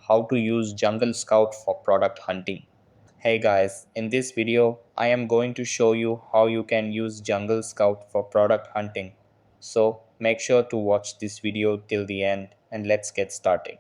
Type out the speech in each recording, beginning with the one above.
how to use Jungle Scout for product hunting. Hey guys, in this video, I am going to show you how you can use Jungle Scout for product hunting. So make sure to watch this video till the end and let's get started.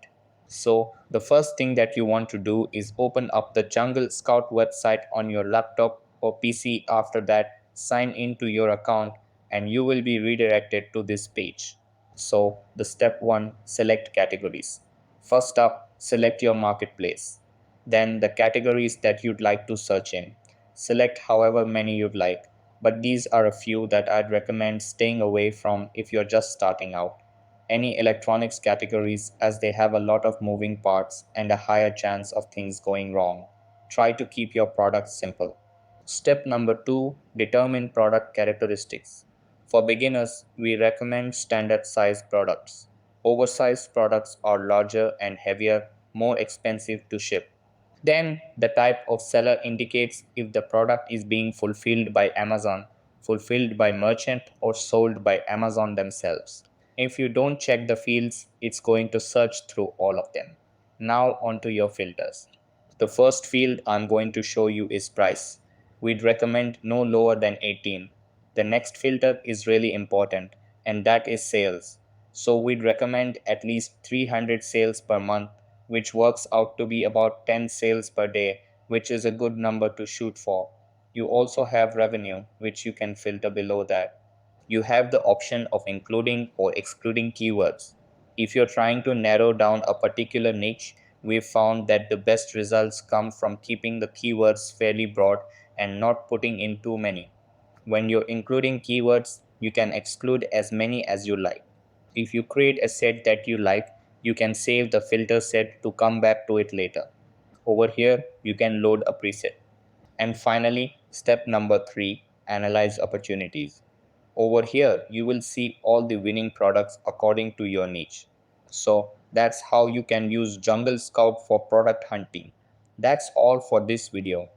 So the first thing that you want to do is open up the Jungle Scout website on your laptop or PC. After that, sign into your account and you will be redirected to this page. So the step 1, select categories. First up, select your marketplace. Then the categories that you'd like to search in. Select however many you'd like, but these are a few that I'd recommend staying away from if you're just starting out. Any electronics categories, as they have a lot of moving parts and a higher chance of things going wrong. Try to keep your products simple. Step number 2, determine product characteristics. For beginners, we recommend standard size products. Oversized products are larger and heavier, more expensive to ship. Then the type of seller indicates if the product is being fulfilled by Amazon, fulfilled by merchant, or sold by Amazon themselves. If you don't check the fields, it's going to search through all of them. Now onto your filters. The first field I'm going to show you is price. We'd recommend no lower than 18. The next filter is really important, and that is sales. So we'd recommend at least 300 sales per month, which works out to be about 10 sales per day, which is a good number to shoot for. You also have revenue, which you can filter below that. You have the option of including or excluding keywords. If you're trying to narrow down a particular niche, we've found that the best results come from keeping the keywords fairly broad and not putting in too many. When you're including keywords, you can exclude as many as you like. If you create a set that you like, you can save the filter set to come back to it later. Over here, you can load a preset. And finally, step number 3, analyze opportunities. Over here, you will see all the winning products according to your niche. So that's how you can use Jungle Scout for product hunting. That's all for this video.